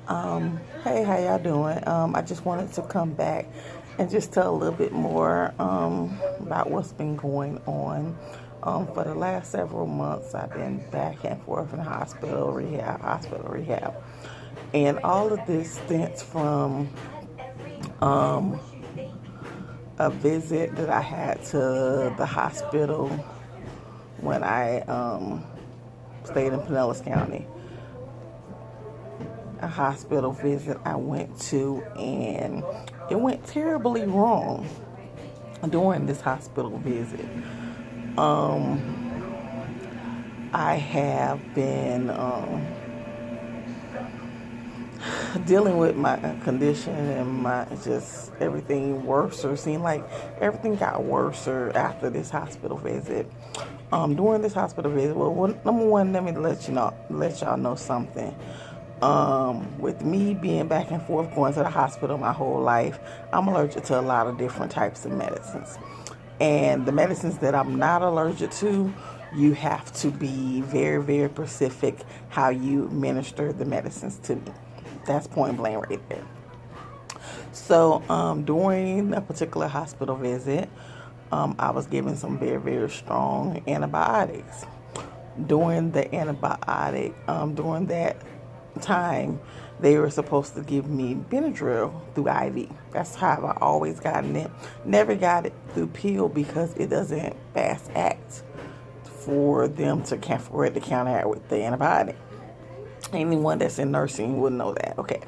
Hey, how y'all doing? I just wanted to come back and just tell a little bit more about what's been going on. For the last several months, I've been back and forth in hospital, rehab. And all of this stems from a visit that I had to the hospital when I stayed in Pinellas County. A hospital visit I went to, and it went terribly wrong during this hospital visit. I have been dealing with my condition and my just everything worse. Or seemed like everything got worse after this hospital visit. During this hospital visit, number one, let me let y'all know something. With me being back and forth going to the hospital my whole life, I'm allergic to a lot of different types of medicines. And the medicines that I'm not allergic to, you have to be very, very specific how you administer the medicines to me. That's point blank right there. So during a particular hospital visit, I was given some very, very strong antibiotics. During during that time, they were supposed to give me Benadryl through IV. That's how I always gotten it. Never got it through pill because it doesn't fast act for them to counteract with the antibiotic. Anyone that's in nursing would know that. Okay.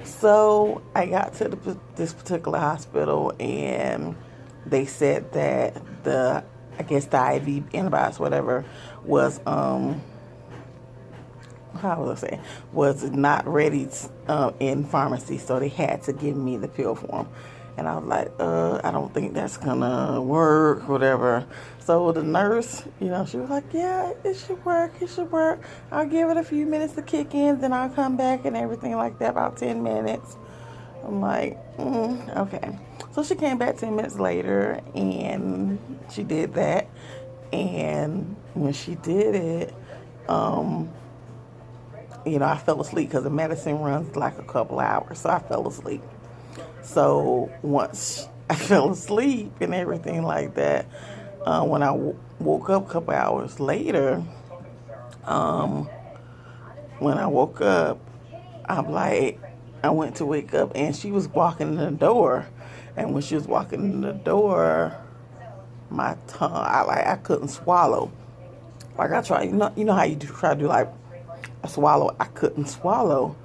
So I got to this particular hospital, and they said that the IV antibiotics, whatever, was how was I saying, was not ready in pharmacy, so they had to give me the pill form. And I was like, I don't think that's gonna work, whatever. So the nurse, she was like, yeah, it should work. I'll give it a few minutes to kick in, then I'll come back and everything like that, about 10 minutes. I'm like, okay. So she came back 10 minutes later, and she did that. And when she did it, I fell asleep because the medicine runs like a couple hours. So I fell asleep. So once I fell asleep and everything like that, when I woke up a couple hours later, when I woke up, I went to wake up, and she was walking in the door. And when she was walking in the door, my tongue, I couldn't swallow. Like I tried, how you try to do like a swallow. I couldn't swallow.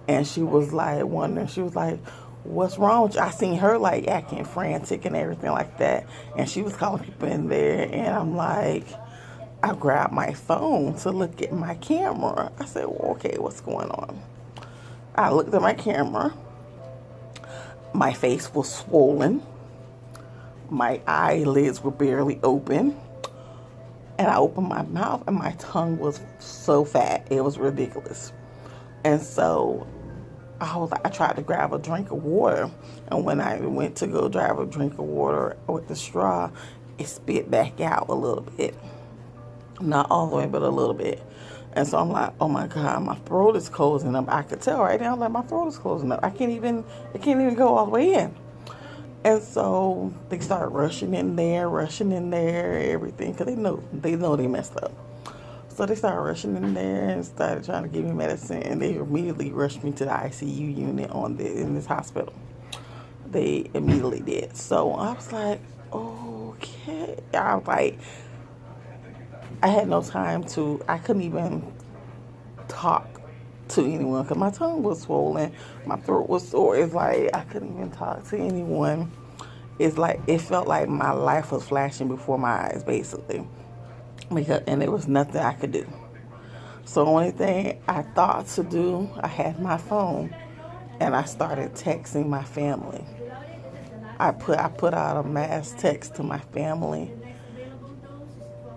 And she was like wondering, she was like, what's wrong with you? I seen her like acting frantic and everything like that. And she was calling people in there. And I'm like, I grabbed my phone to look at my camera. I said, well, okay, what's going on? I looked at my camera. My face was swollen. My eyelids were barely open. And I opened my mouth, and my tongue was so fat. It was ridiculous. And so I tried to grab a drink of water. And when I went to go grab a drink of water with the straw, it spit back out a little bit. Not all the way, but a little bit. And so I'm like, oh my God, my throat is closing up. I could tell right now, like, my throat is closing up. It can't even go all the way in. And so they started rushing in there, everything, because they know they messed up. So they started rushing in there and started trying to give me medicine, and they immediately rushed me to the ICU unit in this hospital. They immediately did. So I was like, okay. I had no time I couldn't even talk to anyone because my tongue was swollen, my throat was sore. It's like I couldn't even talk to anyone. It's like it felt like my life was flashing before my eyes, basically, and there was nothing I could do. So the only thing I thought to do, I had my phone, and I started texting my family. I put out a mass text to my family,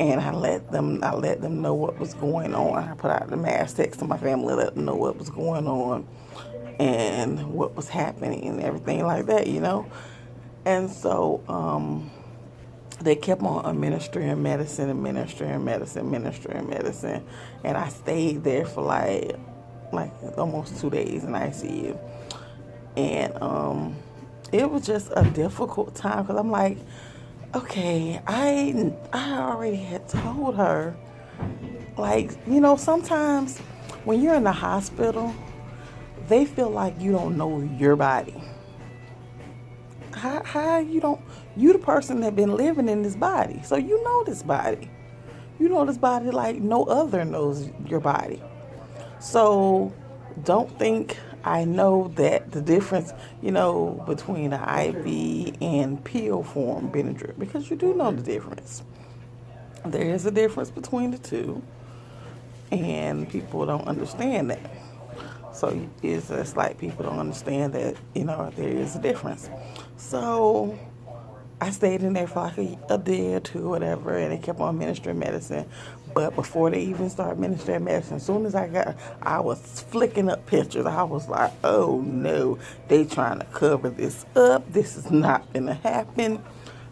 and I let them know what was going on. I put out the mass text to my family, let them know what was going on and what was happening and everything like that, And so they kept on administering medicine. And I stayed there for like like almost 2 days in ICU. And it was just a difficult time because I'm like, okay, I already had told her, like, sometimes when you're in the hospital, they feel like you don't know your body. How you don't, you the person that been living in this body, so you know this body. You know this body like no other knows your body. So don't think I know that the difference, between the IV and pill form Benadryl, because you do know the difference. There is a difference between the two, and people don't understand that. So it's just like people don't understand that, there is a difference. So I stayed in there for like a day or two, whatever, and they kept on ministering medicine. But before they even started ministering medicine, as soon as I was flicking up pictures. I was like, oh no, they trying to cover this up. This is not gonna happen.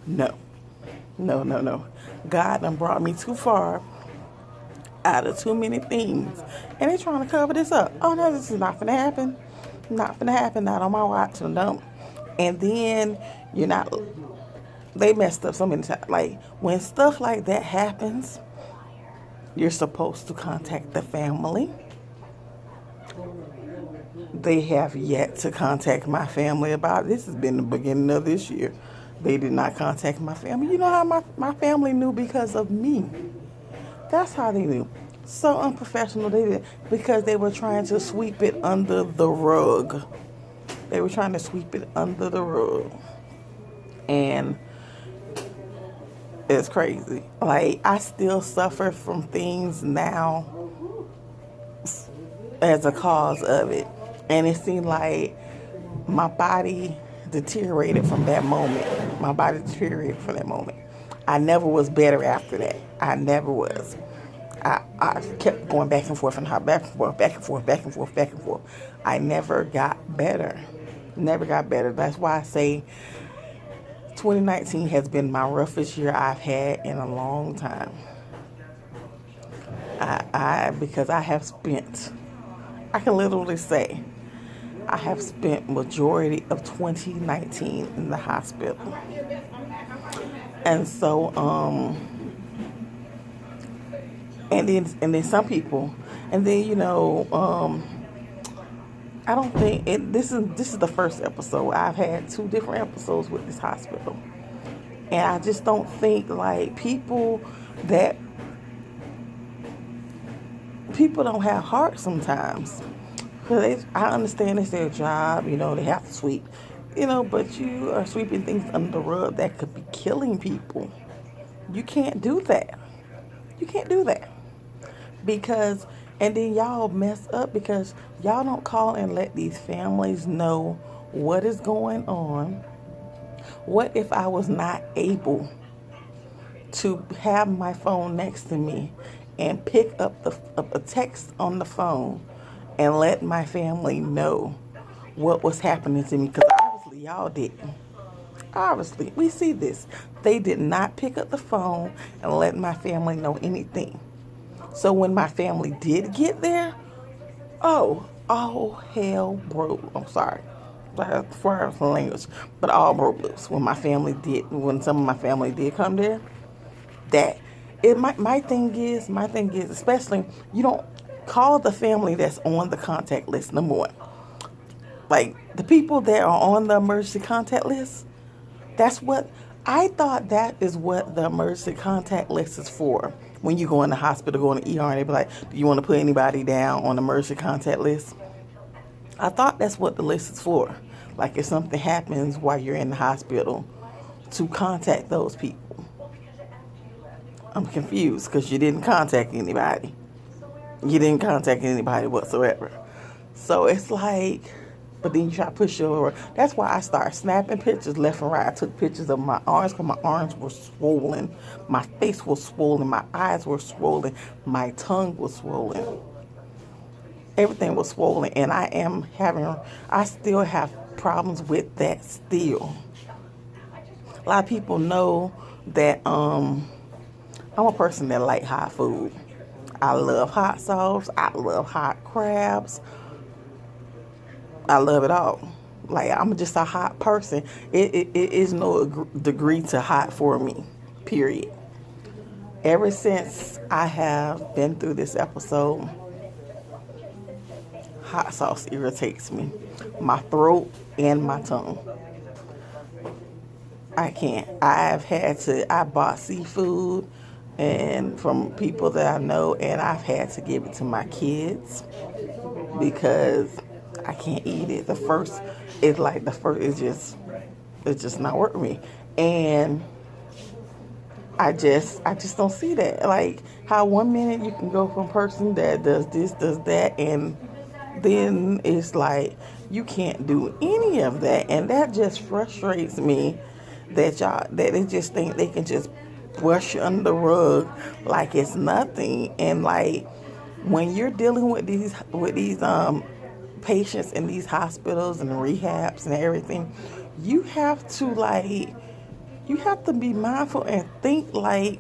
No. God done brought me too far out of too many things, and they trying to cover this up. Oh no, this is not gonna happen. Not gonna happen. Not on my watch. And don't. And then you're not. They messed up so many times. Like, when stuff like that happens, you're supposed to contact the family. They have yet to contact my family about it. This has been the beginning of this year. They did not contact my family. You know how my family knew? Because of me. That's how they knew. So unprofessional. They did, because they were trying to sweep it under the rug. They were trying to sweep it under the rug. And it's crazy. Like, I still suffer from things now as a cause of it. And it seemed like my body deteriorated from that moment. My body deteriorated from that moment. I never was better after that. I never was. I kept going back and forth and back and forth, back and forth, back and forth, back and forth. I never got better. Never got better. That's why I say 2019 has been my roughest year I've had in a long time. Because I have spent, I can literally say, I have spent majority of 2019 in the hospital. And so, and then some people, and then I don't think this is the first episode. I've had 2 different episodes with this hospital, and I just don't think, like, people don't have heart sometimes. Because I understand it's their job, they have to sweep, but you are sweeping things under the rug that could be killing people. You can't do that. You can't do that. Because, and then y'all mess up because y'all don't call and let these families know what is going on. What if I was not able to have my phone next to me and pick up a text on the phone and let my family know what was happening to me? Because obviously y'all didn't. Obviously, we see this. They did not pick up the phone and let my family know anything. So when my family did get there, all hell broke. I'm sorry for the language, but all broke loose when some of my family did come there. My thing is, especially, you don't call the family that's on the contact list, number one. Like, the people that are on the emergency contact list, I thought that is what the emergency contact list is for. When you go in the hospital, go in the ER, and they be like, do you want to put anybody down on the emergency contact list? I thought that's what the list is for. Like, if something happens while you're in the hospital, to contact those people. I'm confused because you didn't contact anybody. You didn't contact anybody whatsoever. So it's like, but then you try to push your, that's why I started snapping pictures left and right. I took pictures of my arms because my arms were swollen. My face was swollen. My eyes were swollen. My tongue was swollen. Everything was swollen. And I still have problems with that still. A lot of people know that I'm a person that like hot food. I love hot sauce. I love hot crabs. I love it all. Like, I'm just a hot person. It is no degree to hot for me, period. Ever since I have been through this episode, hot sauce irritates me. My throat and my tongue. I can't. I bought seafood and from people that I know, and I've had to give it to my kids because I can't eat it. It's just not working for me. And I just don't see that. Like, how 1 minute you can go from a person that does this, does that, and then it's like you can't do any of that. And that just frustrates me that they just think they can just brush you under the rug like it's nothing. And like, when you're dealing with these patients in these hospitals and rehabs and everything, you have to be mindful and think like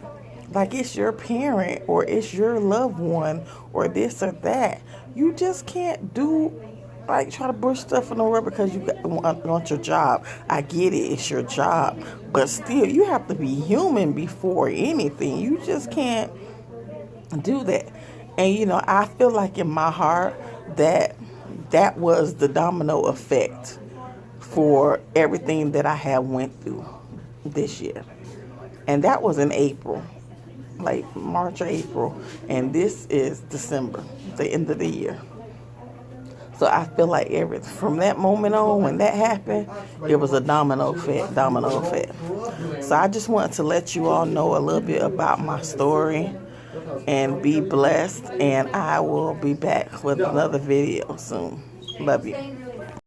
it's your parent or it's your loved one or this or that. You just can't try to push stuff in the rubber because you want your job. I get it, it's your job, but still, you have to be human before anything. You just can't do that. And I feel like in my heart that was the domino effect for everything that I have went through this year. And that was in April, like March or April, and this is December, the end of the year. So I feel like from that moment on, when that happened, it was a domino effect. So I just wanted to let you all know a little bit about my story, and be blessed, and I will be back with another video soon. Love you.